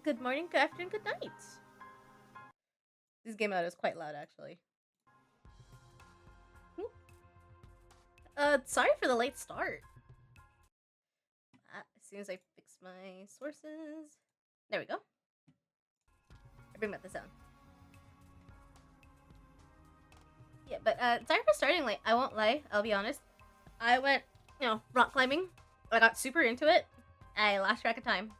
Good morning, good afternoon, good night. This game out is quite loud, actually. Sorry for the late start. As soon as I fix my sources. There we go. I bring back the sound. Yeah, but sorry for starting late. I won't lie, I'll be honest. I went, rock climbing. I got super into it. I lost track of time.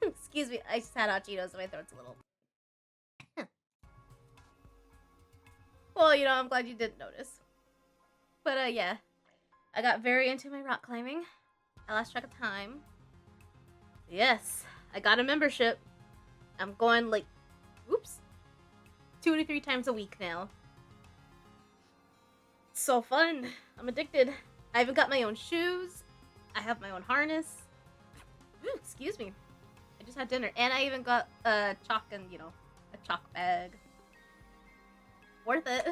Excuse me, I just had hot Cheetos, so my throat's a little. Well, I'm glad you didn't notice. But yeah, I got very into my rock climbing. I lost track of time. Yes, I got a membership. I'm going like, oops, 2 to 3 times a week now. It's so fun. I'm addicted. I even got my own shoes. I have my own harness. Ooh, excuse me. I just had dinner. And I even got chalk and, a chalk bag. Worth it.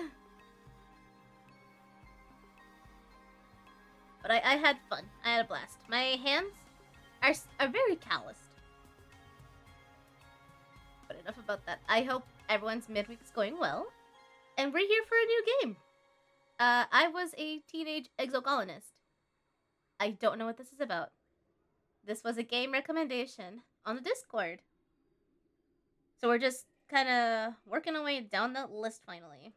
But I had fun. I had a blast. My hands are very calloused. But enough about that. I hope everyone's midweek is going well. And we're here for a new game. I was a teenage exocolonist. I don't know what this is about. This was a game recommendation on the Discord. So we're just kind of working our way down that list finally.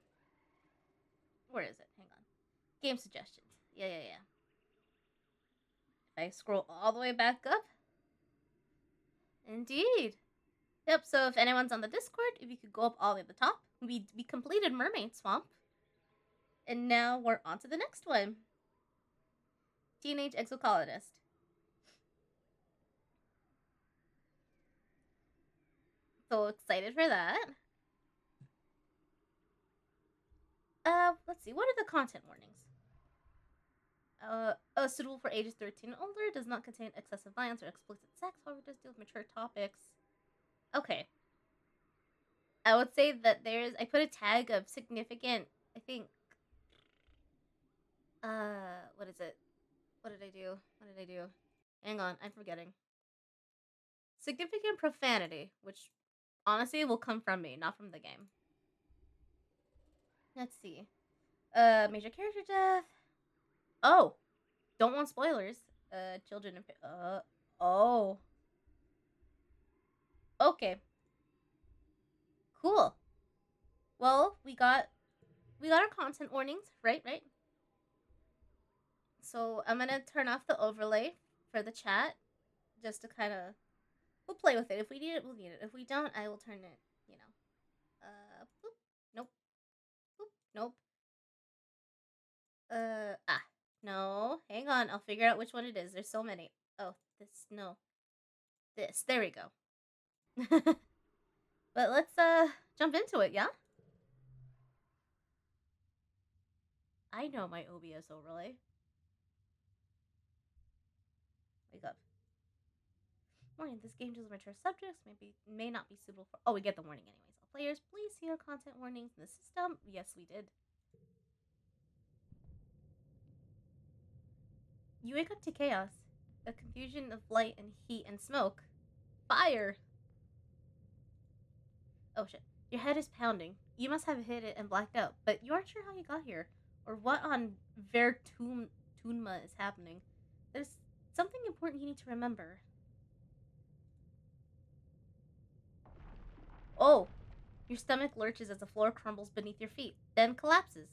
Where is it? Hang on. Game suggestions. Yeah. If I scroll all the way back up. Indeed. Yep, so if anyone's on the Discord, if you could go up all the way to the top, we completed Mermaid Swamp. And now we're on to the next one. Teenage Exocolonist. So excited for that. Let's see. What are the content warnings? Suitable for ages 13 and older, does not contain excessive violence or explicit sex, however, does deal with mature topics. Okay. I would say that I put a tag of significant, I think, what is it? What did I do? Hang on, I'm forgetting. Significant profanity, which honestly will come from me, not from the game. Let's see. Major character death. Oh, don't want spoilers. Children and oh. Okay. Cool. Well, we got our content warnings, right? So I'm gonna turn off the overlay for the chat, just to kind of, we'll play with it. If we need it, we'll need it. If we don't, I will turn it. Boop. Nope. Boop. Nope. No. Hang on. I'll figure out which one it is. There's so many. Oh, no. This. There we go. But let's jump into it, yeah? I know my OBS overlay. Wake up. Warning, this game deals with mature subjects, may not be suitable for. Oh, we get the warning anyways. All players, please see our content warnings in the system. Yes, we did. You wake up to chaos. A confusion of light and heat and smoke. Fire! Oh shit. Your head is pounding. You must have hit it and blacked out, but you aren't sure how you got here, or what on Vertunma is happening. There's something important you need to remember. Oh! Your stomach lurches as the floor crumbles beneath your feet, then collapses.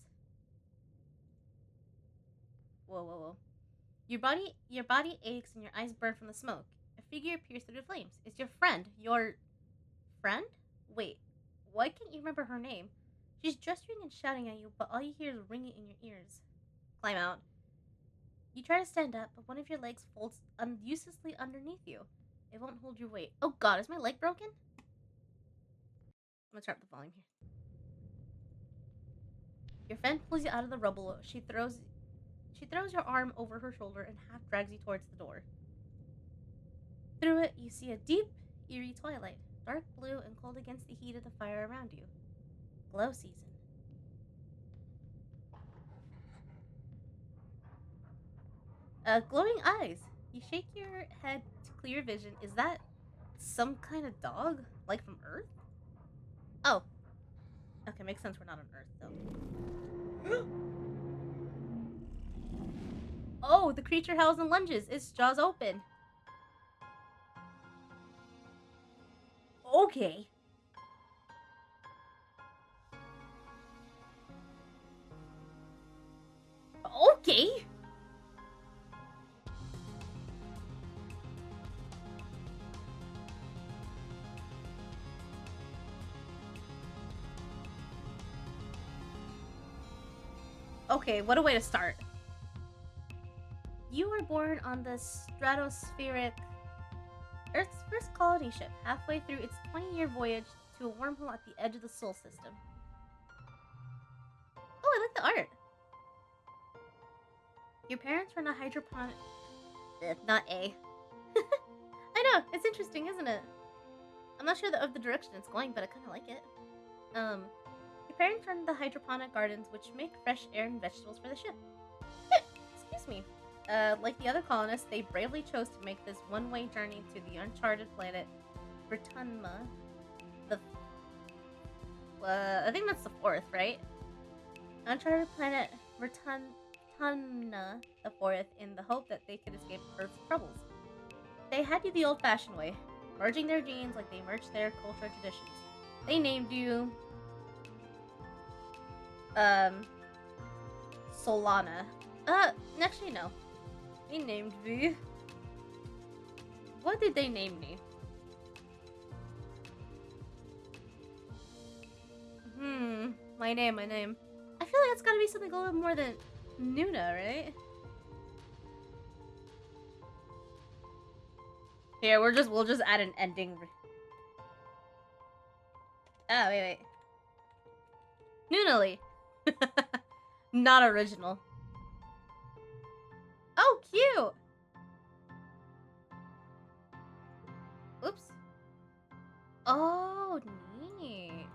Whoa. Your body aches and your eyes burn from the smoke. A figure appears through the flames. It's your friend. Your friend? Wait, why can't you remember her name? She's gesturing and shouting at you, but all you hear is ringing in your ears. Climb out. You try to stand up, but one of your legs folds uselessly underneath you. It won't hold your weight. Oh god, is my leg broken? I'm gonna turn up the volume here. Your friend pulls you out of the rubble. She throws your arm over her shoulder and half drags you towards the door. Through it, you see a deep, eerie twilight, dark blue and cold against the heat of the fire around you. Glow season. Glowing eyes. You shake your head to clear vision. Is that some kind of dog? Like from Earth? Oh. Okay, makes sense we're not on Earth, though. Oh, the creature howls and lunges. Its jaws open. Okay. Okay. Okay, what a way to start. You were born on the stratospheric Earth's first colony ship, halfway through its 20-year voyage to a wormhole at the edge of the Sol system. Oh, I like the art. Your parents run a hydroponic... not a. I know, it's interesting, isn't it? I'm not sure of the direction it's going, but I kind of like it. Your parents run the hydroponic gardens, which make fresh air and vegetables for the ship. Excuse me. Like the other colonists, they bravely chose to make this one-way journey to the uncharted planet Britannia. I think that's the fourth, right? Uncharted planet Britannia, the fourth, in the hope that they could escape Earth's troubles. They had you the old-fashioned way, merging their genes like they merged their cultural traditions. They named you... Solana. Actually, no. They named me... What did they name me? My name. I feel like it's gotta be something a little more than Nuna, right? Here, we'll just add an ending. Oh, wait. Nunali. Not original. Oh, cute! Oops. Oh, neat.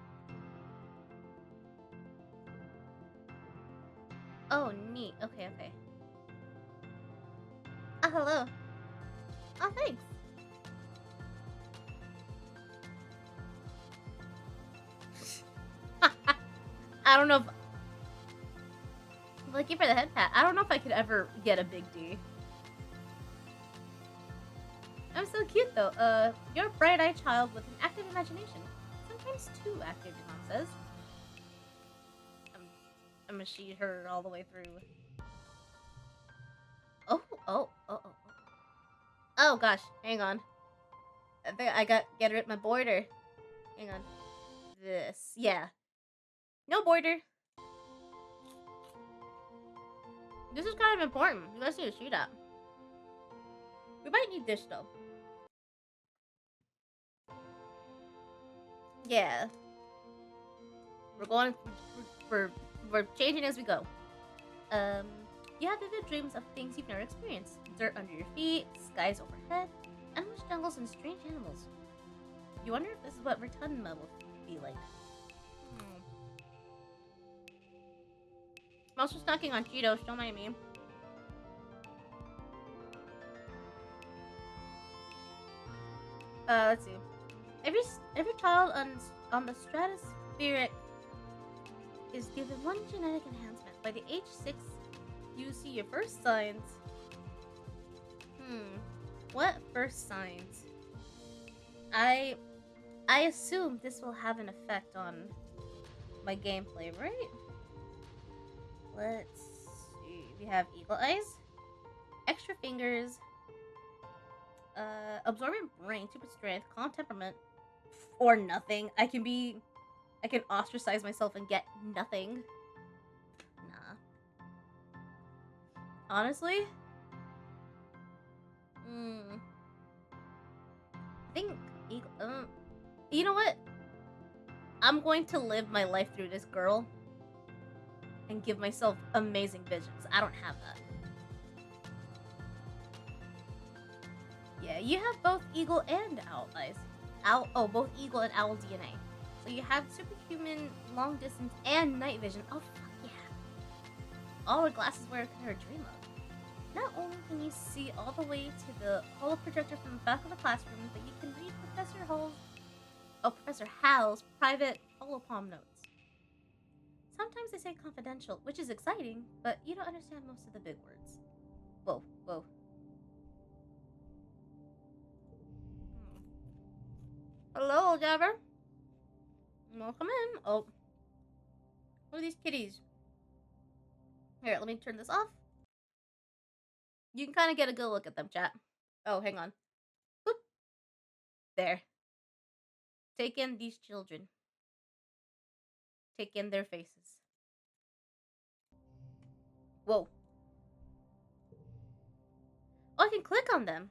Oh, neat. Okay. Oh, hello. Oh, thanks. I don't know if... Thank you for the head pat. I don't know if I could ever get a big D. I'm so cute, though. You're a bright-eyed child with an active imagination. Sometimes too active, your mom says. I'm a she, her, all the way through. Oh, gosh. Hang on. I think I get rid of my border. Hang on. This. Yeah. No border. This is kind of important. You guys need to see that. We might need this, though. Yeah. We're changing as we go. You have vivid dreams of things you've never experienced. Dirt under your feet, skies overhead, endless jungles, and strange animals. You wonder if this is what Britannia will be like. I'm also snacking on Cheetos, don't mind me. Let's see. Every child on the stratospheric is given one genetic enhancement. By the age 6, you see your first signs. What first signs? I assume this will have an effect on my gameplay, right? Let's see. We have eagle eyes, extra fingers, absorbent brain, super strength, calm temperament, or nothing. I can ostracize myself and get nothing. Nah. Honestly? I think you know what? I'm going to live my life through this girl and give myself amazing visions. I don't have that. Yeah, you have both eagle and owl eyes. Both eagle and owl DNA. So you have superhuman long distance and night vision. Oh, fuck yeah. All the glasses wearer could ever dream of. Not only can you see all the way to the holo projector from the back of the classroom, but you can read Professor Hal's private holopalm notes. Sometimes they say confidential, which is exciting, but you don't understand most of the big words. Whoa, whoa. Hello, Jabber. Welcome in. Oh. What are these kitties? Here, let me turn this off. You can kind of get a good look at them, chat. Oh, hang on. Boop. There. Take in these children. Take in their faces. Whoa. Oh, I can click on them.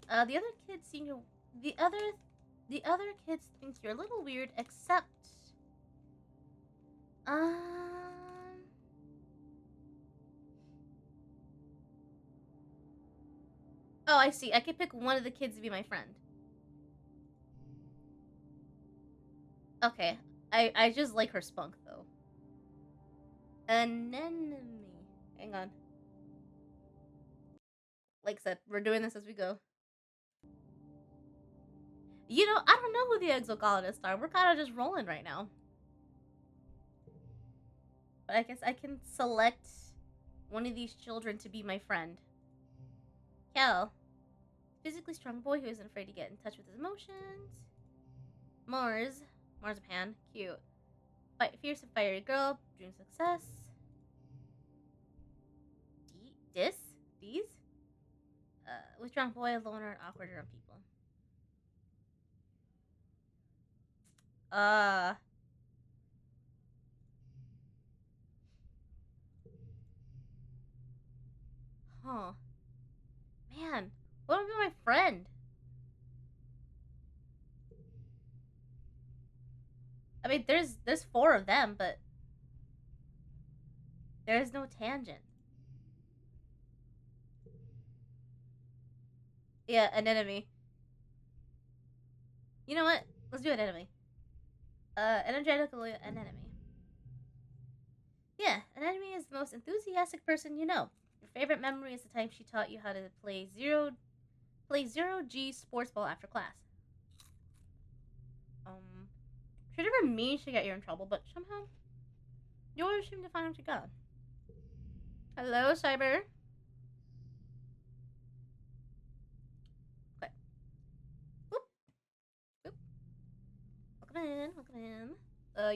The other kids seem to... The other kids think you're a little weird, except... Oh, I see. I can pick one of the kids to be my friend. Okay. I just like her spunk, though. Anemone. Hang on. Like I said, we're doing this as we go. You know, I don't know who the Exocolonists are. We're kind of just rolling right now. But I guess I can select one of these children to be my friend. Kel. Physically strong boy who isn't afraid to get in touch with his emotions. Marzipan. Cute. Fierce and fiery girl. Dream success. These? Withdrawn boy, loner, and awkward around people. Huh. Man, what would be my friend? I mean, there's 4 of them, but there's no tangent. Yeah, an enemy. You know what? Let's do an enemy. Energetically an enemy. Yeah, an enemy is the most enthusiastic person you know. Your favorite memory is the time she taught you how to play zero G sports ball after class. She never means to get you in trouble, but somehow you always seem to find what you got. Hello, Cyber. Okay. Whoop. Whoop. Welcome in.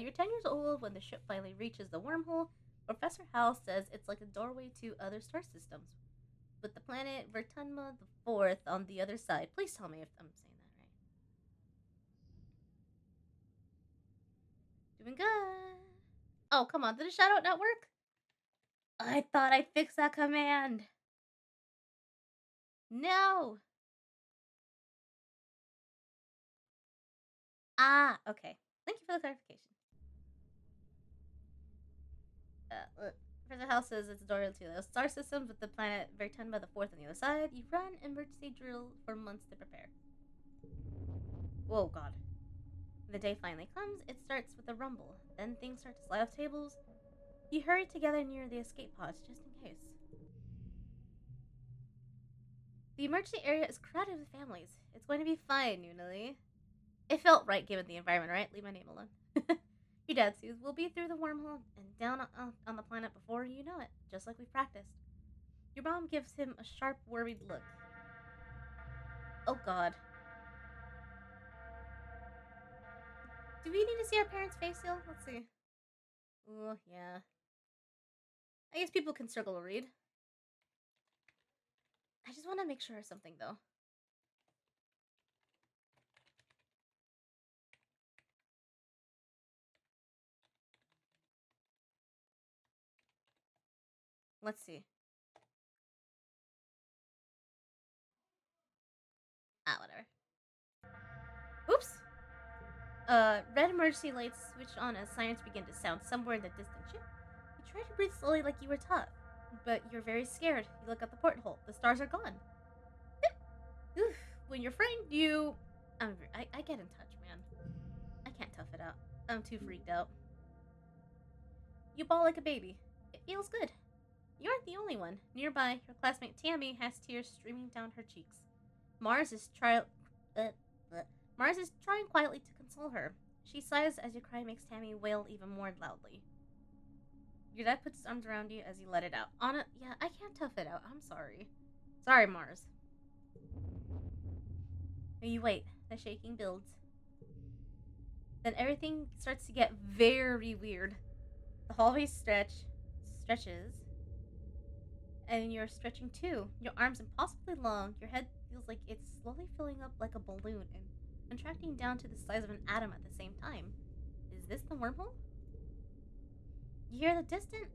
You're 10 years old when the ship finally reaches the wormhole. Professor Hal says it's like a doorway to other star systems, with the planet Vertunma the Fourth on the other side. Please tell me if I'm saying that right. Doing good. Oh, come on. Did the shoutout not work? I thought I fixed that command. No. Ah, okay. Thank you for the clarification. Professor Hal says it's a doorway to the star systems with the planet Vertunma the Fourth on the other side. You run emergency drill for months to prepare. Whoa, God. When the day finally comes, it starts with a rumble. Then things start to slide off tables. You hurry together near the escape pods just in case. The emergency area is crowded with families. It's going to be fine, Unily. It felt right given the environment, right? Leave my name alone. Your dad says we'll be through the wormhole and down on the planet before you know it, just like we practiced. Your mom gives him a sharp, worried look. Oh, God. Do we need to see our parents' face still? Let's see. Oh, yeah. I guess people can circle a read. I just want to make sure of something, though. Let's see. Ah, whatever. Oops! Red emergency lights switch on as sirens begin to sound somewhere in the distant ship. You try to breathe slowly like you were taught, but you're very scared. You look at the porthole. The stars are gone. Oof. When you're frightened, you... I get in touch, man. I can't tough it out. I'm too freaked out. You bawl like a baby. It feels good. You aren't the only one. Nearby, your classmate Tammy has tears streaming down her cheeks. Mars is uh, uh, Mars is trying quietly to console her. She sighs as your cry makes Tammy wail even more loudly. Your dad puts his arms around you as you let it out. Anna, yeah, I can't tough it out. I'm sorry. Sorry, Mars. You wait. The shaking builds. Then everything starts to get very weird. The hallway stretches, and you're stretching too. Your arms impossibly long. Your head feels like it's slowly filling up like a balloon and contracting down to the size of an atom at the same time. Is this the wormhole? You hear the distant,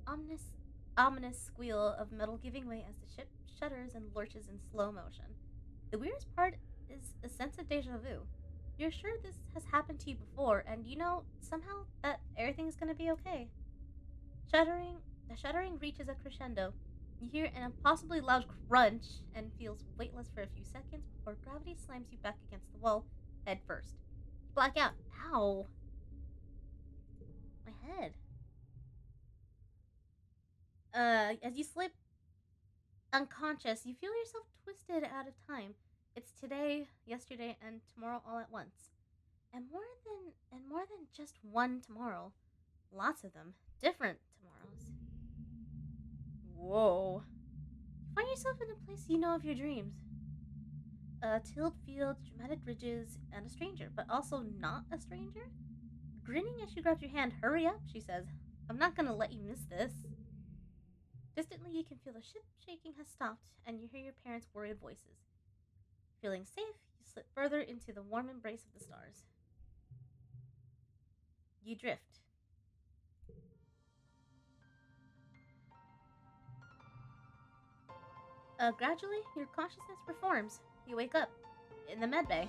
ominous squeal of metal giving way as the ship shudders and lurches in slow motion. The weirdest part is a sense of deja vu. You're sure this has happened to you before, and you know somehow that everything's gonna be okay. The shuddering reaches a crescendo. You hear an impossibly loud crunch and feels weightless for a few seconds before gravity slams you back against the wall, head first. Black out. Ow! My head. As you slip unconscious, you feel yourself twisted out of time. It's today, yesterday, and tomorrow all at once. And more than just one tomorrow. Lots of them. Different tomorrows. Whoa. You find yourself in a place you know of your dreams. Tilled fields, dramatic ridges, and a stranger, but also not a stranger? Grinning as she grabs your hand, hurry up, she says. I'm not gonna let you miss this. Distantly, you can feel the ship shaking has stopped, and you hear your parents' worried voices. Feeling safe, you slip further into the warm embrace of the stars. You drift. Gradually, your consciousness reforms. You wake up in the medbay.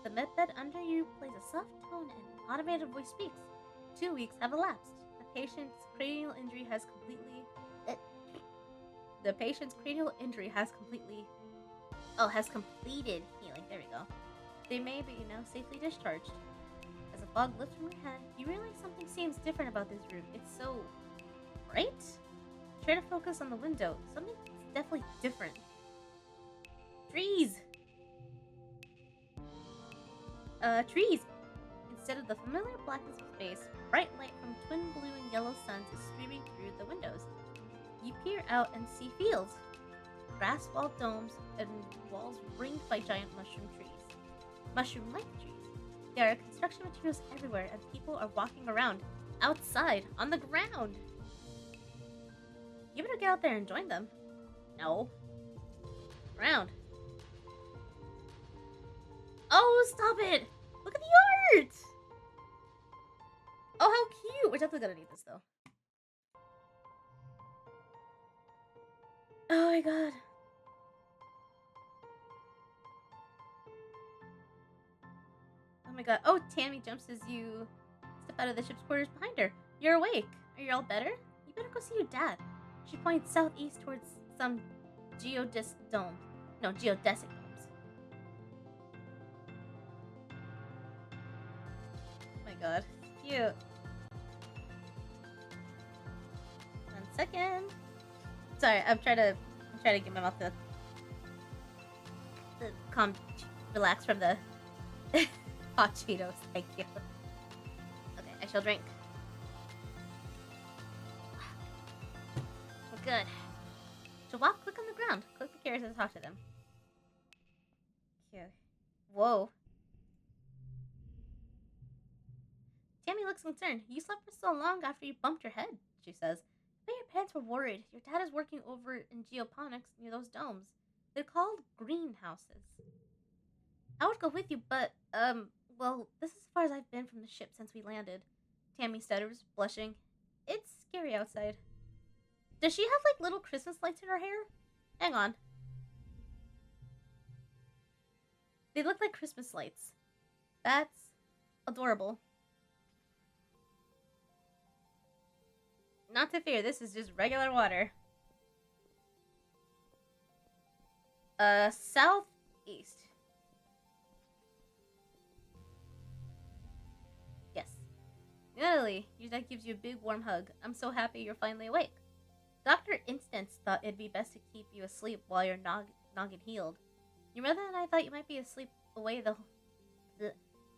The medbed under you plays a soft tone and an automated voice speaks. 2 weeks have elapsed. The patient's cranial injury has completely. The patient's cranial injury has completely. Oh, has completed healing. There we go. They may be now safely discharged. As a fog lifts from your head, you realize something seems different about this room. It's so bright. Try to focus on the window. Something's definitely different. Trees. Trees. Instead of the familiar blackness of space, bright light from twin blue and yellow suns is streaming through the windows. You peer out and see fields, grass-walled domes, and walls ringed by giant mushroom trees. Mushroom-like trees. There are construction materials everywhere, and people are walking around, outside, on the ground. You better get out there and join them. No. Ground. Oh, stop it! Look at the art! Oh, how cute! We're definitely gonna need this, though. Oh my god. Oh my god. Oh, Tammy jumps as you step out of the ship's quarters behind her. You're awake. Are you all better? You better go see your dad. She points southeast towards some geodesic domes. No, geodesic domes. Oh my god. Cute. 1 second. Sorry, I'm trying to get my mouth to calm, relax from the hot Cheetos. Thank you. Okay, I shall drink. Well, good. To walk, click on the ground. Click the carrots and talk to them. Cute. Whoa. Tammy looks concerned. You slept for so long after you bumped your head, she says. I bet your parents were worried. Your dad is working over in geoponics near those domes. They're called greenhouses. I would go with you, but, well, this is as far as I've been from the ship since we landed. Tammy stutters, blushing. It's scary outside. Does she have, like, little Christmas lights in her hair? Hang on. They look like Christmas lights. That's adorable. Not to fear, this is just regular water. Southeast. Yes. Natalie, your dad gives you a big warm hug. I'm so happy you're finally awake. Dr. Instance thought it'd be best to keep you asleep while your noggin healed. Your mother and I thought you might be asleep away the... Bleh.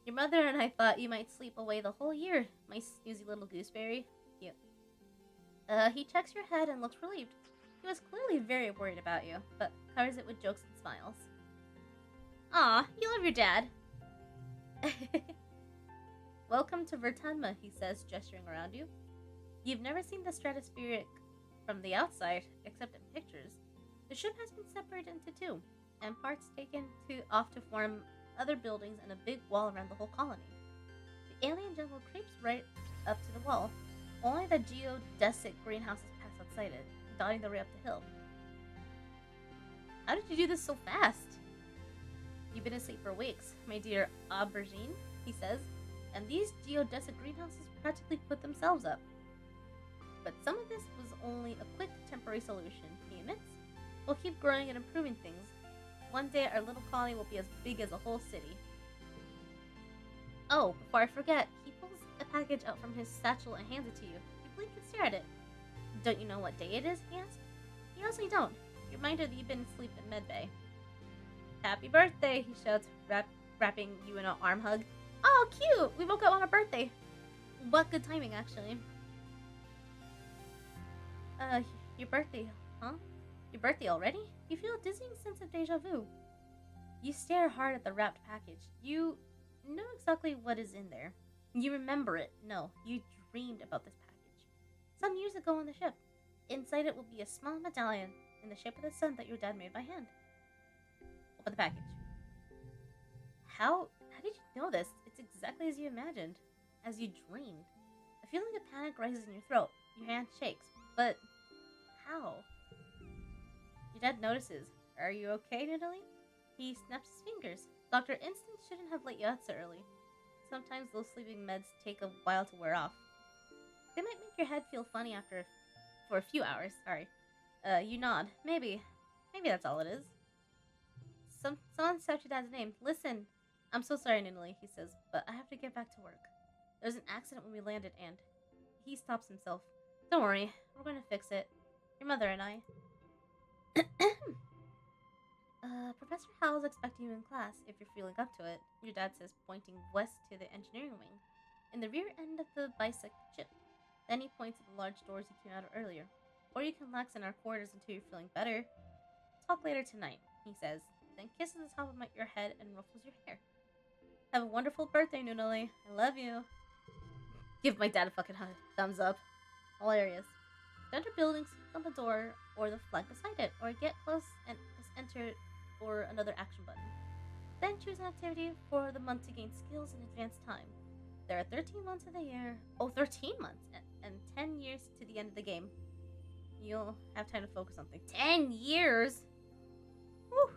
Your mother and I thought you might sleep away the whole year, my snoozy little gooseberry. Cute. He checks your head and looks relieved. He was clearly very worried about you, but covers it with jokes and smiles. Aw, you love your dad. Welcome to Vertanma, he says, gesturing around you. You've never seen the stratospheric from the outside, except in pictures. The ship has been separated into two, and parts taken off to form other buildings and a big wall around the whole colony. The alien jungle creeps right up to the wall. Only the geodesic greenhouses pass outside it, dotting the way up the hill. How did you do this so fast? You've been asleep for weeks, my dear aubergine, he says, and these geodesic greenhouses practically put themselves up. But some of this was only a quick, temporary solution, he admits. We'll keep growing and improving things. One day our little colony will be as big as a whole city. Oh, before I forget, he pulls a package out from his satchel and hands it to you. You blink and stare at it. Don't you know what day it is? He asks. You honestly don't. Reminder that you've been asleep in medbay. Happy birthday, he shouts, wrapping you in an arm hug. Oh, cute! We woke up on our birthday. What good timing, actually. Your birthday, huh? Your birthday already? You feel a dizzying sense of deja vu. You stare hard at the wrapped package. You know exactly what is in there. You remember it. No, you dreamed about this package. Some years ago on the ship. Inside it will be a small medallion in the shape of the sun that your dad made by hand. Open the package. How did you know this? It's exactly as you imagined. As you dreamed. A feeling of panic rises in your throat. Your hand shakes. But how? Your dad notices. Are you okay, Nidalee? He snaps his fingers. Dr. Instant shouldn't have let you out so early. Sometimes those sleeping meds take a while to wear off. They might make your head feel funny for a few hours, sorry. You nod. Maybe that's all it is. Someone shouts your dad's name. Listen, I'm so sorry, Nidalee, he says, but I have to get back to work. There was an accident when we landed and... He stops himself. Don't worry, we're going to fix it. Your mother and I. Professor Howell's expecting you in class if you're feeling up to it, your dad says, pointing west to the engineering wing, in the rear end of the bisect ship. Then he points at the large doors you came out of earlier. Or you can relax in our quarters until you're feeling better. Talk later tonight, he says, then kisses the top of your head and ruffles your hair. Have a wonderful birthday, Nunnally. I love you. Give my dad a fucking thumbs up. Hilarious. Enter buildings, on the door, or the flag beside it, or get close and press enter or another action button. Then choose an activity for the month to gain skills in advanced time. There are 13 months of the year. Oh, 13 months! And 10 years to the end of the game. You'll have time to focus on things. 10 years?! Whew!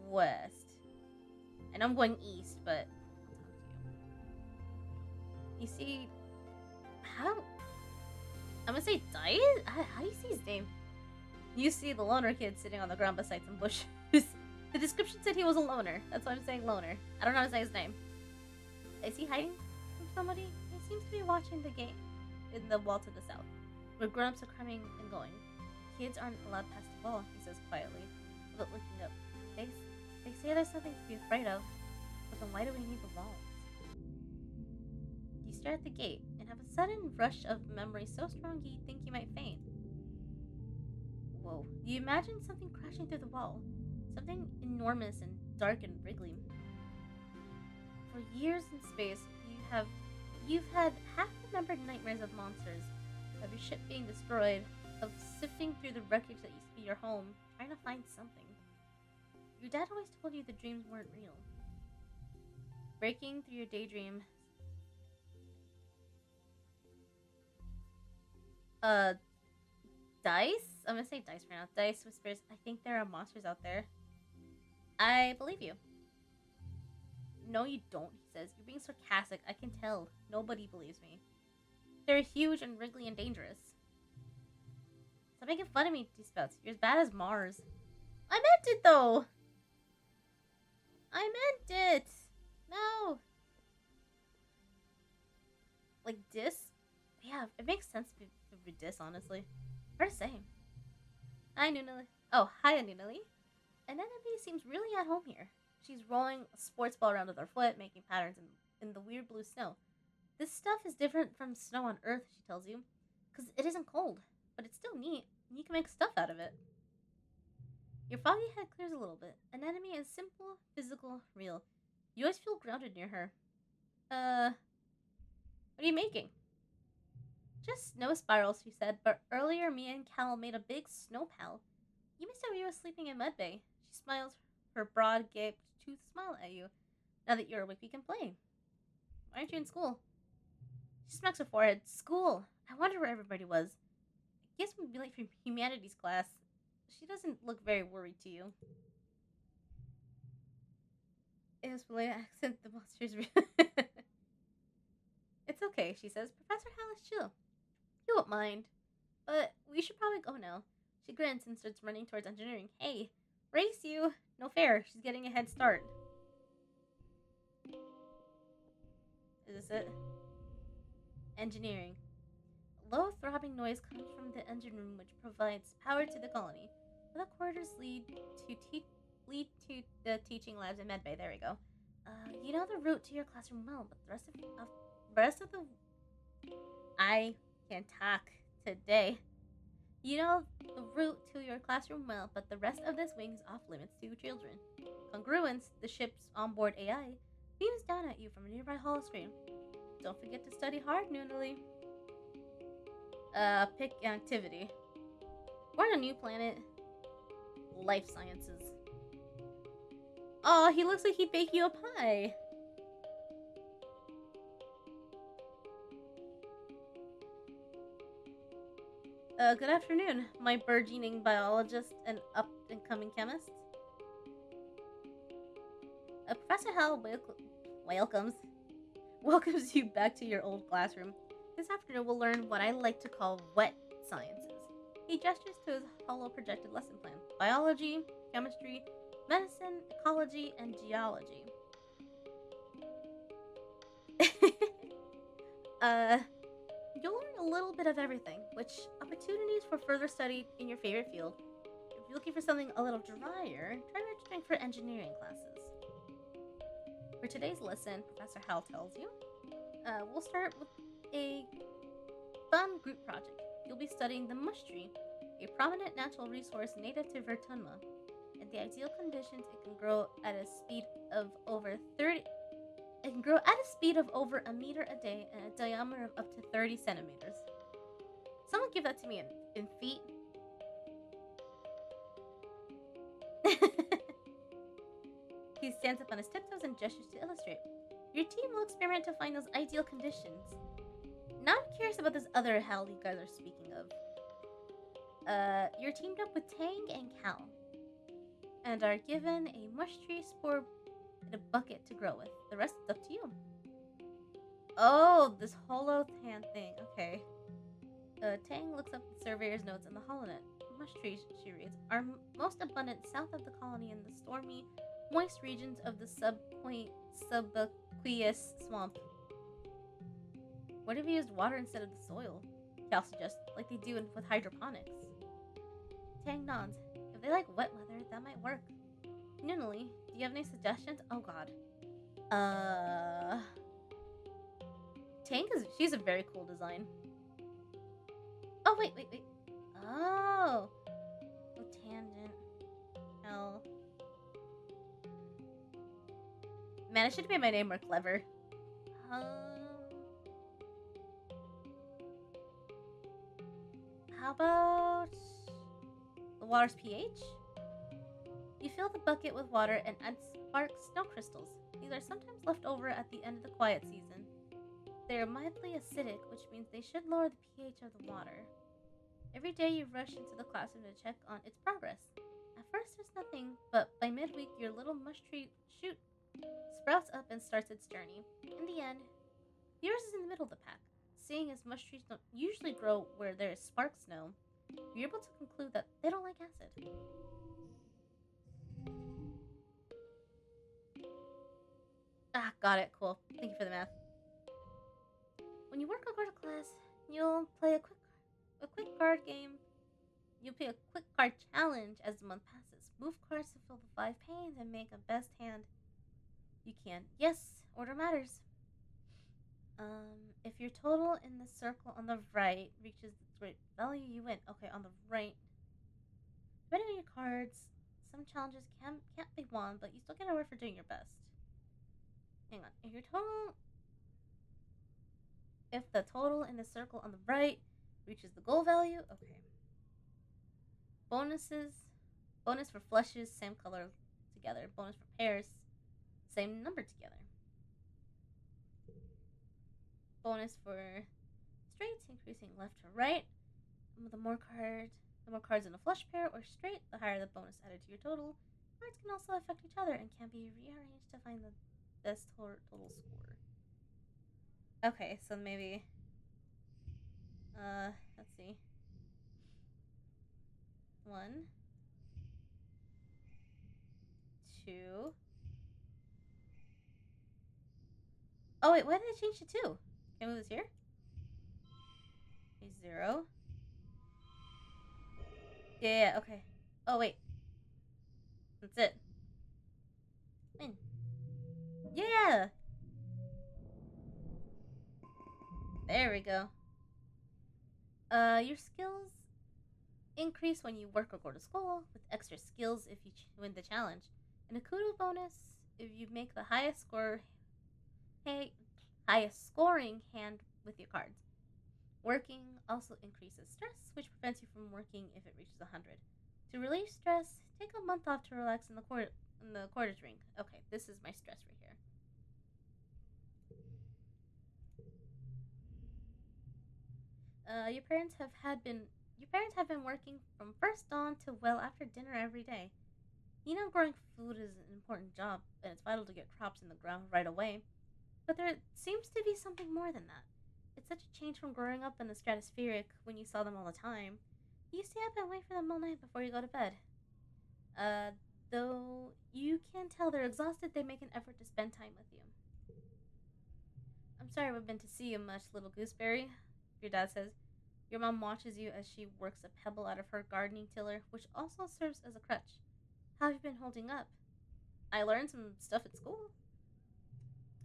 West. And I'm going east, but I'll talk to you. You see, how... I'm gonna say Dice? How do you see his name? You see the loner kid sitting on the ground beside some bushes. The description said he was a loner. That's why I'm saying loner. I don't know how to say his name. Is he hiding from somebody? He seems to be watching the game in the wall to the south, where grown-ups are coming and going. Kids aren't allowed past the wall, he says quietly, without looking up. They say there's something to be afraid of, but then why do we need the walls? You stare at the gate and have a sudden rush of memory so strong you think you might faint. Whoa. You imagine something crashing through the wall. Something enormous and dark and wriggly. For years in space, you've had half-remembered nightmares of monsters, of your ship being destroyed, of sifting through the wreckage that used to be your home, trying to find something. Your dad always told you the dreams weren't real. Breaking through your daydream. Dice? I'm gonna say Dice right now. Dice whispers, I think there are monsters out there. I believe you. No, you don't, he says. You're being sarcastic. I can tell. Nobody believes me. They're huge and wriggly and dangerous. Stop making fun of me, he spouts. You're as bad as Mars. I meant it, though! I meant it! No! Like this? Yeah, it makes sense would be this, honestly. Hard to say. Hi, Nunali. Oh, hi, Nunali. Anemone seems really at home here. She's rolling a sports ball around with her foot, making patterns in the weird blue snow. This stuff is different from snow on Earth, she tells you, because it isn't cold, but it's still neat, and you can make stuff out of it. Your foggy head clears a little bit. Anatomy is simple, physical, real. You always feel grounded near her. What are you making? Just snow spirals, she said, but earlier me and Cal made a big snow pal. You must have you were sleeping in Mudbay. She smiles her broad, gaped tooth smile at you. Now that you're awake, we can play. Why aren't you in school? She smacks her forehead. School. I wonder where everybody was. I guess we'll be late for humanities class. She doesn't look very worried to you. It was polite accent. The monster's real. It's okay, she says. Professor Hal is chill. You won't mind. But we should probably go now. She grins and starts running towards engineering. Hey, race you! No fair. She's getting a head start. Is this it? Engineering. A low throbbing noise comes from the engine room, which provides power to the colony. The quarters lead to the teaching labs in Medbay. There we go. You know the route to your classroom well, but the rest of the I can talk today. You know the route to your classroom well, but the rest of this wing is off limits to children. Congruence, the ship's onboard AI, beams down at you from a nearby holoscreen. Don't forget to study hard, Noodly. Pick an activity. We're on a new planet. Life sciences. Oh, he looks like he'd bake you a pie. Good afternoon, my burgeoning biologist and up-and-coming chemist. Professor Hal welcomes you back to your old classroom. This afternoon we'll learn what I like to call wet sciences. He gestures to his hollow projected lesson plan. Biology, chemistry, medicine, ecology, and geology. You'll learn a little bit of everything, which opportunities for further study in your favorite field. If you're looking for something a little drier, try registering for engineering classes. For today's lesson, Professor Hal tells you, we'll start with a fun group project. You'll be studying the mush tree, a prominent natural resource native to Vertunma. In the ideal conditions, it can grow at a speed of over 30. It can grow at a speed of over a meter a day and a diameter of up to 30 centimeters. Someone give that to me in feet. He stands up on his tiptoes and gestures to illustrate. Your team will experiment to find those ideal conditions. Now I'm curious about this other Hal you guys are speaking of. You're teamed up with Tang and Cal, and are given a mush tree spore in a bucket to grow with. The rest is up to you. Oh, this holotan thing. Okay. Tang looks up the surveyor's notes in the holonet. Mush trees, she reads, are most abundant south of the colony in the stormy, moist regions of the subaqueous swamp. What if you used water instead of the soil? Cal suggests, like they do with hydroponics. Tang nods. If they like wet weather, that might work. Nunali, do you have any suggestions? Oh god. She's a very cool design. Oh, wait. Oh, tangent. Hell. Man, I should have made my name more clever. How about the water's pH? You fill the bucket with water and add spark snow crystals. These are sometimes left over at the end of the quiet season. They are mildly acidic, which means they should lower the pH of the water. Every day you rush into the classroom to check on its progress. At first there's nothing, but by midweek your little mush tree shoot sprouts up and starts its journey. In the end, yours is in the middle of the pack. Seeing as mush trees don't usually grow where there is spark snow, you're able to conclude that they don't like acid. Got it. Cool. Thank you for the math. When you work or go to class, You'll play a quick card game. You'll play a quick card challenge as the month passes. Move cards to fill the 5 panes and make a best hand you can. Yes, order matters. If your total in the circle on the right reaches the great value, you win. Okay, on the right. Depending on your cards, some challenges can't be won, but you still get a reward for doing your best. Hang on. If the total in the circle on the right reaches the goal value, okay. Bonuses. Bonus for flushes, same color together. Bonus for pairs, same number together. Bonus for straights, increasing left to right. The more cards in a flush pair or straight, the higher the bonus added to your total. Cards can also affect each other and can be rearranged to find the best total score. Okay, so maybe let's see. 1, 2. Oh wait, why did I change to 2? Can I move this here? Okay, 0. Yeah, okay. Oh wait. That's it. Win. Yeah! There we go. Your skills increase when you work or go to school, with extra skills if you win the challenge. And a kudo bonus if you make the highest scoring hand with your cards. Working also increases stress, which prevents you from working if it reaches 100. To relieve stress, take a month off to relax in the quarters ring. Okay, this is my stress right here. Your parents have been working from first dawn to well after dinner every day. You know, growing food is an important job, and it's vital to get crops in the ground right away. But there seems to be something more than that. It's such a change from growing up in the stratospheric when you saw them all the time. You stay up and wait for them all night before you go to bed. Uh, though you can tell they're exhausted, they make an effort to spend time with you. I'm sorry we've been to see you much, little gooseberry, your dad says. Your mom watches you as she works a pebble out of her gardening tiller, which also serves as a crutch. How have you been holding up? I learned some stuff at school.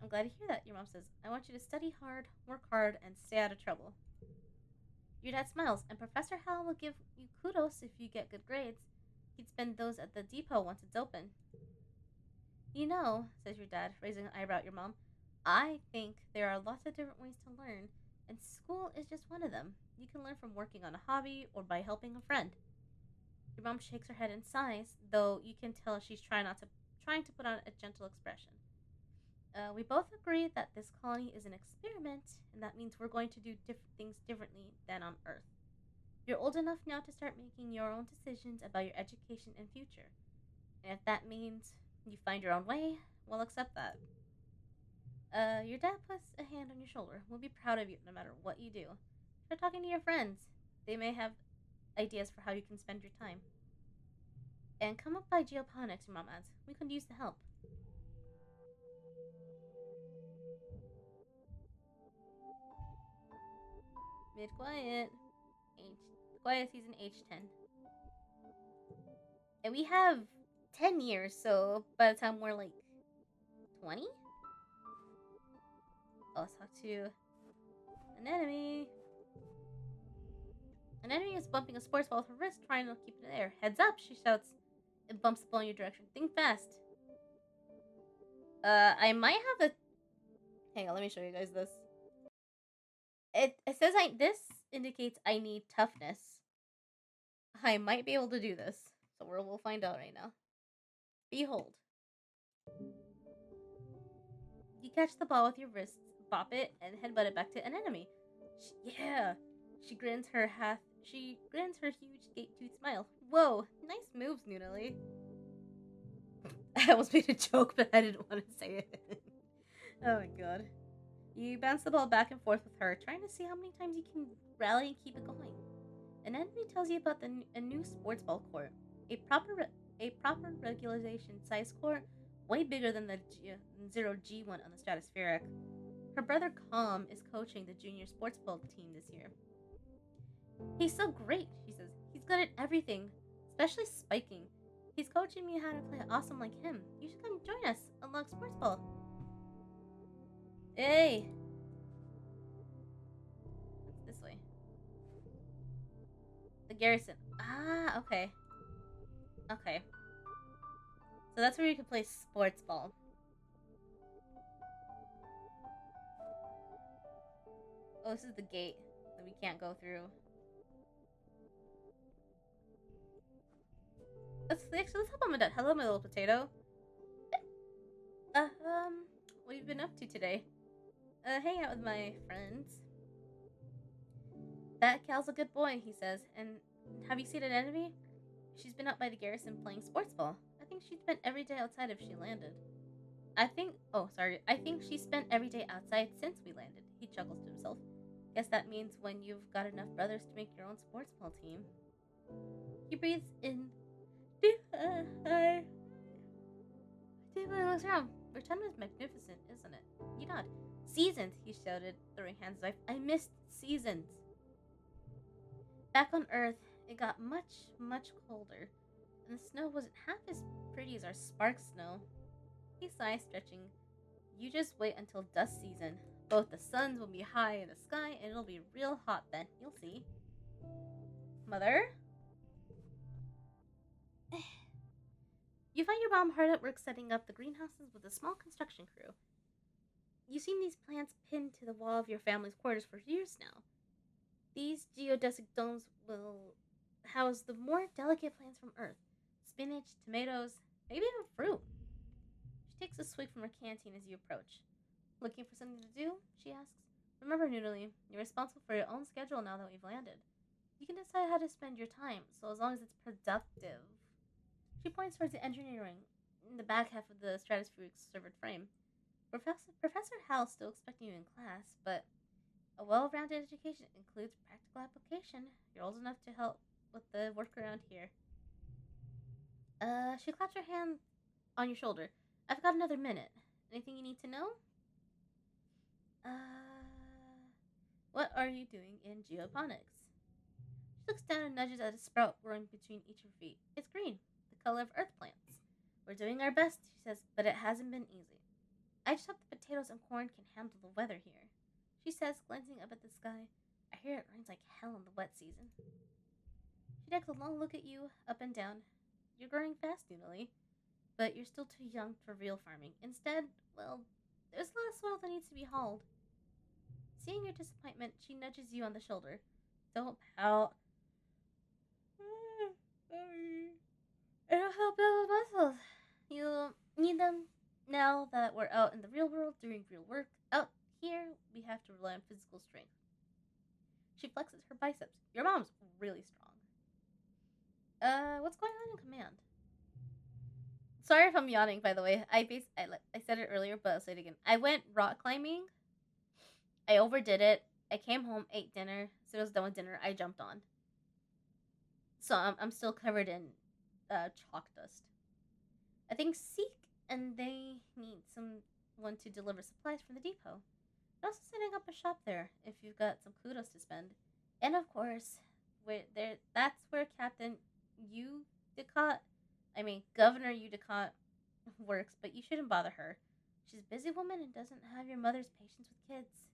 I'm glad to hear that, your mom says. I want you to study hard, work hard, and stay out of trouble. Your dad smiles, and Professor Hal will give you kudos if you get good grades. He'd spend those at the depot once it's open. You know, says your dad, raising an eyebrow at your mom, I think there are lots of different ways to learn, and school is just one of them. You can learn from working on a hobby or by helping a friend. Your mom shakes her head and sighs, though you can tell she's trying to put on a gentle expression. We both agree that this colony is an experiment, and that means we're going to do things differently than on Earth. You're old enough now to start making your own decisions about your education and future. And if that means you find your own way, we'll accept that. Your dad puts a hand on your shoulder. We'll be proud of you no matter what you do. Try talking to your friends. They may have ideas for how you can spend your time. And come up by geoponics, your mom adds. We could use the help. Mid quiet. Quiet season H10. And we have 10 years, so by the time we're like 20? Oh, let's talk to an enemy. An enemy is bumping a sports ball with her wrist, trying to keep it in the air. Heads up, she shouts. It bumps the ball in your direction. Think fast. I might have the. Hang on, let me show you guys this. It says this indicates I need toughness. I might be able to do this, so we'll find out right now. Behold. You catch the ball with your wrists, bop it, and headbutt it back to an enemy. Yeah. She grins her huge gate-toothed smile. Whoa, nice moves, Noodly. I almost made a joke, but I didn't want to say it. Oh my god. You bounce the ball back and forth with her, trying to see how many times you can rally and keep it going. An enemy tells you about a new sports ball court, a proper regularization size court, way bigger than the 0G one on the stratospheric. Her brother Calm is coaching the junior sports ball team this year. He's so great, she says. He's good at everything, especially spiking. He's coaching me how to play awesome like him. You should come join us. Unlock sports ball. Hey! What's this way? The garrison. Ah, okay. Okay. So that's where you can play sports ball. Oh, this is the gate that we can't go through. Let's help him with that. Hello, my little potato. What have you been up to today? Hang out with my friends. That Cal's a good boy, he says. And have you seen an enemy? She's been up by the garrison playing sports ball. I think she spent every day outside if she landed. I think she spent every day outside since we landed. He chuckles to himself. Guess that means when you've got enough brothers to make your own sports ball team. He breathes in. Deeply looks around. Pretend was magnificent, isn't it? You nod. Seasons, he shouted, throwing hands at his wife. I missed seasons. Back on Earth, it got much, much colder, and the snow wasn't half as pretty as our spark snow. He sighs, stretching. You just wait until dust season. Both the suns will be high in the sky, and it'll be real hot then. You'll see. Mother? You find your mom hard at work setting up the greenhouses with a small construction crew. You've seen these plants pinned to the wall of your family's quarters for years now. These geodesic domes will house the more delicate plants from Earth. Spinach, tomatoes, maybe even fruit. She takes a swig from her canteen as you approach. Looking for something to do? She asks. Remember, Noodly, you're responsible for your own schedule now that we've landed. You can decide how to spend your time, so as long as it's productive. She points towards the engineering in the back half of the stratospheric servered frame. Professor Hal's still expecting you in class, but a well-rounded education includes practical application. You're old enough to help with the work around here. She claps her hand on your shoulder. I've got another minute. Anything you need to know? What are you doing in geoponics? She looks down and nudges at a sprout growing between each of her feet. It's green, the color of earth plants. We're doing our best, she says, but it hasn't been easy. I just hope the potatoes and corn can handle the weather here, she says, glancing up at the sky. I hear it rains like hell in the wet season. She takes a long look at you, up and down. You're growing fast, Noodly, but you're still too young for real farming. Instead, well, there's a lot of soil that needs to be hauled. Seeing your disappointment, she nudges you on the shoulder. Don't pout. Sorry. It'll help build muscles. You'll need them now that we're out in the real world doing real work. Out here, we have to rely on physical strength. She flexes her biceps. Your mom's really strong. What's going on in command? Sorry if I'm yawning, by the way. I said it earlier, but I'll say it again. I went rock climbing. I overdid it. I came home, ate dinner. As soon as I was done with dinner, I jumped on. So I'm still covered in chalk dust. I think Seek and they need someone to deliver supplies from the depot. They're also setting up a shop there if you've got some kudos to spend. And of course, that's where Governor Udicott works, but you shouldn't bother her. She's a busy woman and doesn't have your mother's patience with kids.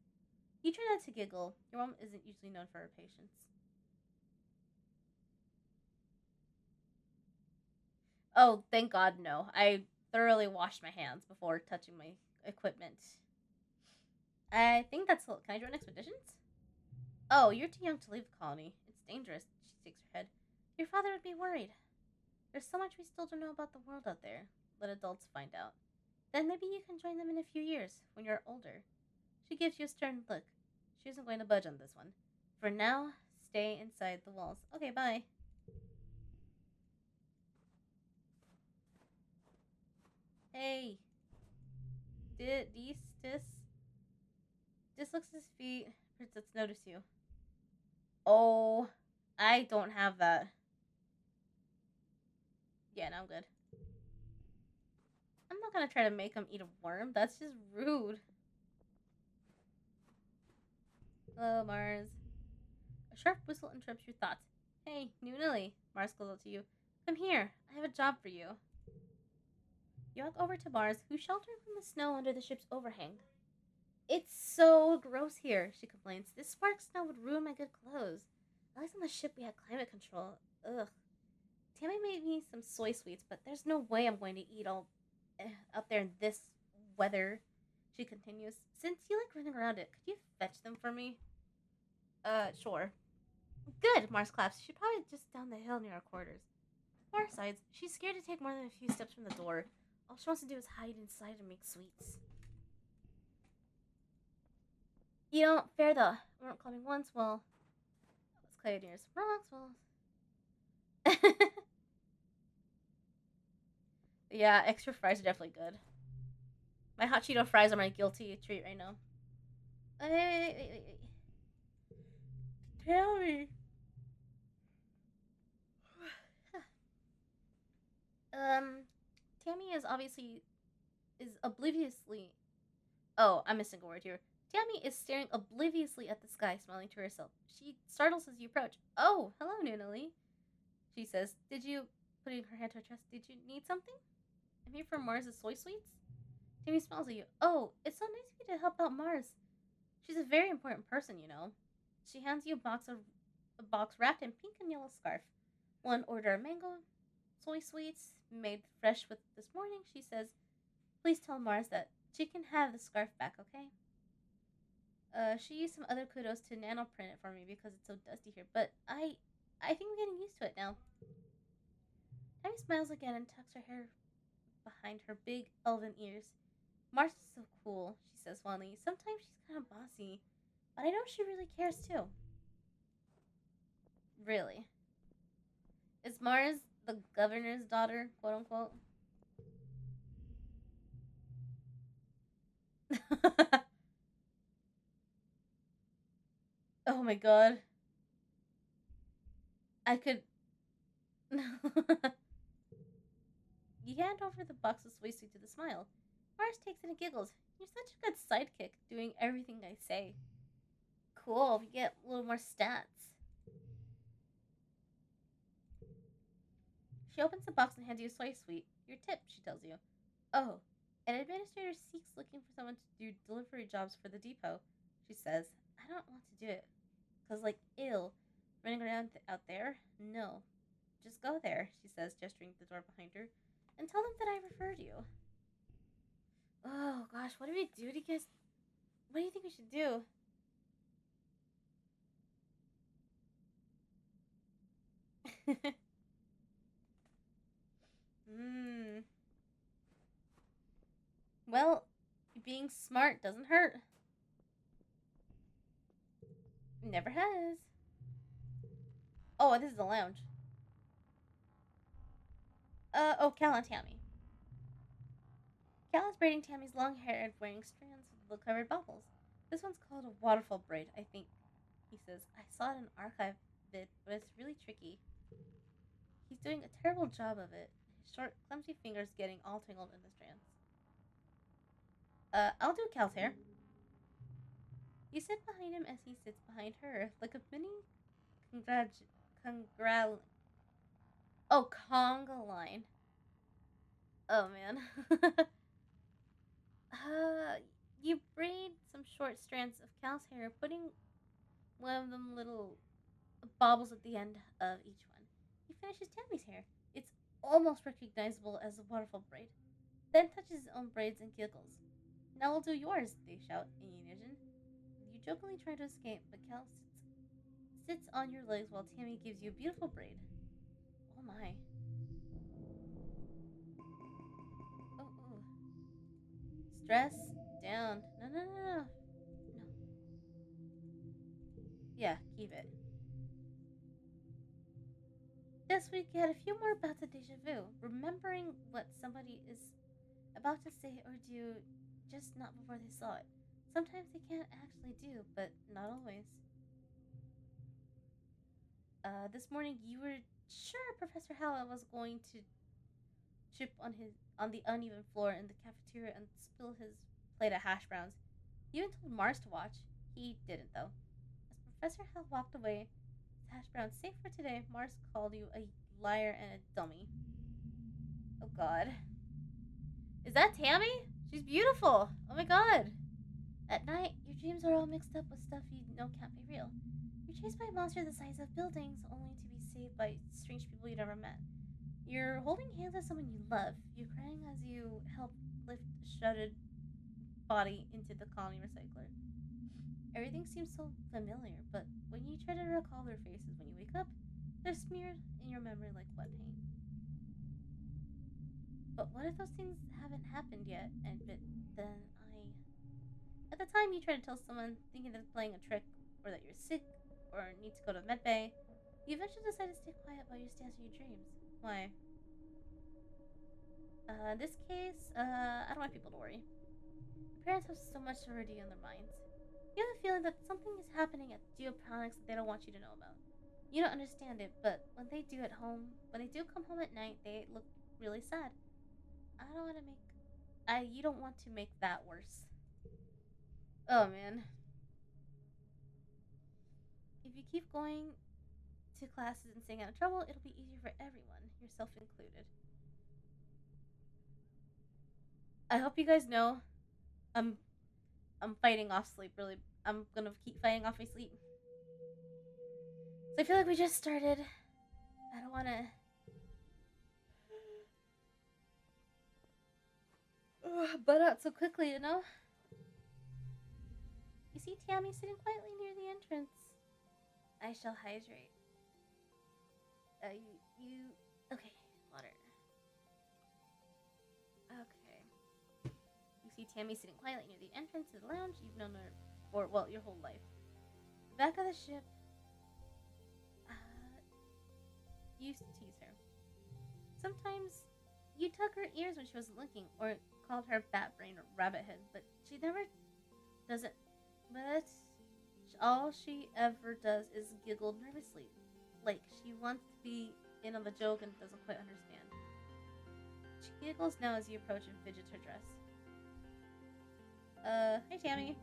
You try not to giggle. Your mom isn't usually known for her patience. Oh, thank God, no. I thoroughly washed my hands before touching my equipment. I think that's all. Can I join expeditions? Oh, you're too young to leave the colony. It's dangerous, she shakes her head. Your father would be worried. There's so much we still don't know about the world out there. Let adults find out. Then maybe you can join them in a few years, when you're older. She gives you a stern look. She isn't going to budge on this one. For now, stay inside the walls. Okay, bye. Hey. Dis looks at his feet. Let's notice you. Oh, I don't have that. Yeah, no, I'm good. I'm not gonna try to make him eat a worm. That's just rude. Hello, Mars. A sharp whistle interrupts your thoughts. Hey, new Lily, Mars calls out to you. Come here. I have a job for you. You walk over to Mars, who's sheltering from the snow under the ship's overhang. It's so gross here, she complains. This spark snow would ruin my good clothes. At least on the ship we had climate control. Ugh. Tammy made me some soy sweets, but there's no way I'm going to eat all out there in this weather. She continues. Since you like running around it, could you fetch them for me? Sure. Good, Mars claps. She's probably just down the hill near our quarters. Mars sighs. She's scared to take more than a few steps from the door. All she wants to do is hide inside and make sweets. You know, fair though. We weren't clubbing once, well, let's clay near some rocks, well. Yeah, extra fries are definitely good. My hot Cheeto fries are my guilty treat right now. Wait. Tell me. um, Tammy is obliviously. Oh, I'm missing a word here. Tammy is staring obliviously at the sky, smiling to herself. She startles as you approach. Oh, hello, Nunali. She says, Did you, putting her hand to her chest, did you need something? I'm here for Mars's soy sweets. Tammy smiles at you. Oh, it's so nice of you to help out Mars. She's a very important person, you know. She hands you a box wrapped in pink and yellow scarf. One order of mango soy sweets made fresh with this morning. She says, Please tell Mars that she can have the scarf back, okay? She used some other kudos to nano print it for me because it's so dusty here, but I think I'm getting used to it now. Tammy smiles again and tucks her hair behind her big elven ears. Mars is so cool, she says fondly. Sometimes she's kind of bossy, but I know she really cares too. Really. Is Mars the governor's daughter, quote unquote? Oh my god. I could. You hand over the box of swaysuit to the smile. Mars takes it and giggles. You're such a good sidekick, doing everything I say. Cool, we get a little more stats. She opens the box and hands you a soy sweet. Your tip, she tells you. Oh, an administrator seeks looking for someone to do delivery jobs for the depot. She says, I don't want to do it. Cause like, ill. Running around out there? No. Just go there, she says, gesturing the door behind her, and tell them that I referred you. Oh gosh, what do we do to get? What do you think we should do? Hmm. Well, being smart doesn't hurt. Never has. Oh, this is the lounge. Oh, Cal and Tammy. Cal is braiding Tammy's long hair and wearing strands with blue-covered baubles. This one's called a waterfall braid, I think. He says, I saw it in an archive bit, but it's really tricky. He's doing a terrible job of it. His short, clumsy fingers getting all tangled in the strands. I'll do Cal's hair. You sit behind him as he sits behind her, like a mini congral. Oh, conga line. Oh man. uh, you braid some short strands of Cal's hair, putting one of them little baubles at the end of each one. He finishes Tammy's hair. It's almost recognizable as a waterfall braid. Then touches his own braids and giggles. Now I'll do yours, they shout in unison. You jokingly try to escape, but Cal sits on your legs while Tammy gives you a beautiful braid. Oh my. Oh, ooh. Stress down. No. No. Yeah, keep it. This week you had a few more bouts of deja vu, remembering what somebody is about to say or do just not before they saw it. Sometimes they can't actually do, but not always. This morning you were sure Professor Howell was going to trip on the uneven floor in the cafeteria and spill his plate of hash browns. You even told Mars to watch. He didn't though. Professor Hell walked away. Hash brown, safe for today. Mars called you a liar and a dummy. Oh god. Is that Tammy? She's beautiful. Oh my god. At night, your dreams are all mixed up with stuff you know can't be real. You're chased by monsters the size of buildings, only to be saved by strange people you never met. You're holding hands with someone you love. You're crying as you help lift a shredded body into the colony recycler. Everything seems so familiar, but when you try to recall their faces when you wake up, they're smeared in your memory like wet paint. But what if those things haven't happened yet? And but then at the time, you try to tell someone, thinking they're playing a trick, or that you're sick, or need to go to med bay. You eventually decide to stay quiet while you stance in your dreams. Why? In this case, I don't want people to worry. Your parents have so much already on their minds. You have a feeling that something is happening at geoponics that they don't want you to know about. You don't understand it, but when they do come home at night, they look really sad. I don't want to make, you don't want to make that worse. Oh man. If you keep going to classes and staying out of trouble, it'll be easier for everyone, yourself included. I hope you guys know I'm I'm fighting off sleep, really. I'm gonna keep fighting off my sleep. So I feel like we just started. I don't wanna butt out so quickly, you know? You see Tammy sitting quietly near the entrance. I shall hydrate. Okay, water. Okay. You see Tammy sitting quietly near the entrance to the lounge. You've known her for, well, your whole life. The back of the ship used to tease her. Sometimes you tugged her ears when she wasn't looking, or called her bat brain or rabbit head, but she never does it. But all she ever does is giggle nervously, like she wants to be in on the joke and doesn't quite understand. She giggles now as you approach and fidgets her dress. Hey Tammy.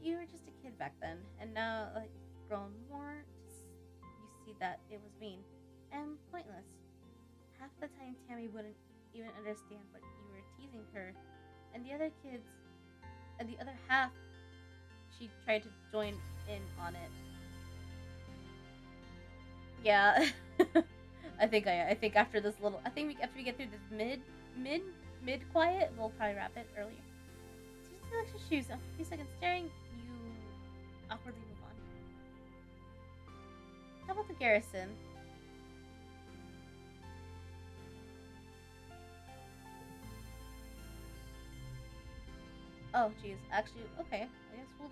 You were just a kid back then, and now, like, grown more, you see that it was mean and pointless. Half the time, Tammy wouldn't even understand what you were teasing her, and the other half, she tried to join in on it. Yeah, I think after this little, after we get through this mid quiet, we'll probably wrap it earlier. She just selects your shoes. After a few seconds staring, you awkwardly move on. How about the garrison? Oh, geez. Actually, okay. I guess we'll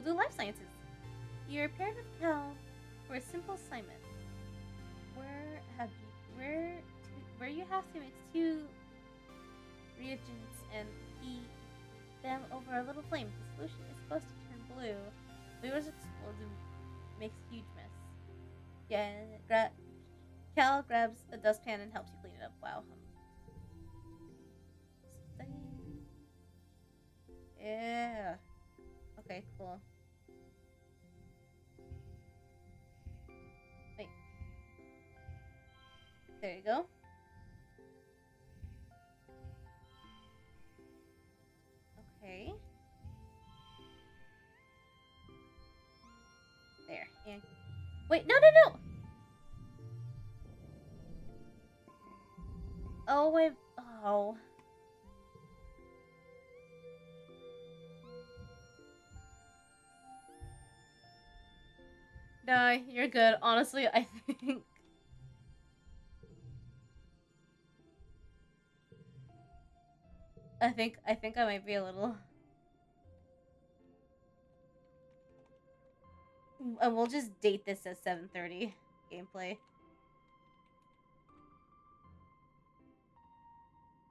do life sciences. You're paired with Cal for a simple assignment. Where you have to mix two reagents and heat them over a little flame. The solution is supposed to turn blue. Fluids explode and makes a huge mess. Yeah, Cal grabs a dustpan and helps you clean it up. Wow. Yeah. Okay, cool. Wait. There you go. Okay. There. And wait, no. Oh. No, you're good. Honestly, I think I might be a little. And we'll just date this as 7:30 gameplay.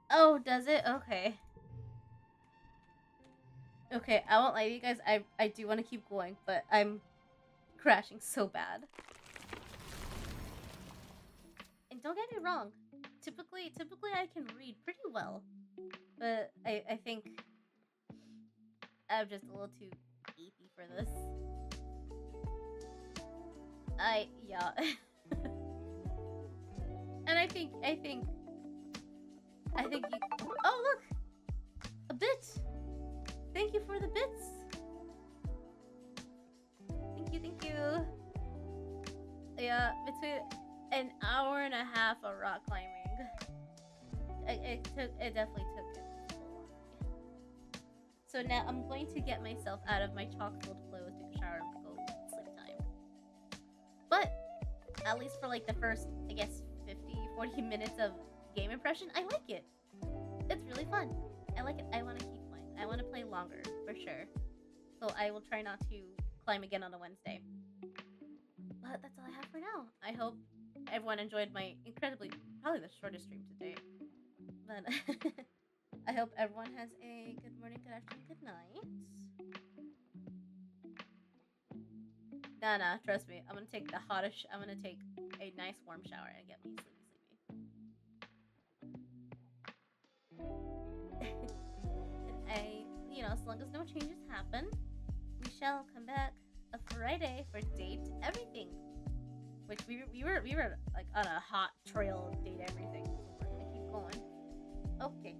Oh, does it? Okay. Okay, I won't lie to you guys. I do want to keep going, but I'm crashing so bad. And don't get me wrong. Typically I can read pretty well, but I think I'm just a little too apey for this. Yeah. And I think you. Oh look, a bit. Thank you for the bits. Thank you. Yeah, between an hour and a half of rock climbing, it definitely took it. So now I'm going to get myself out of my chock-filled clothes, take a shower, and go sleep time. But at least for like the first, I guess, 40 minutes of game impression, I like it. It's really fun. I like it. I want to keep playing. I want to play longer, for sure. So I will try not to climb again on a Wednesday. But that's all I have for now. I hope everyone enjoyed my probably the shortest stream today. But I hope everyone has a good morning, good afternoon, good night. Nah, trust me. I'm gonna take the hottest. I'm gonna take a nice warm shower and get me sleepy. As long as no changes happen, we shall come back a Friday for date everything. Which we were like on a hot trail date everything. So we're gonna keep going. Okay.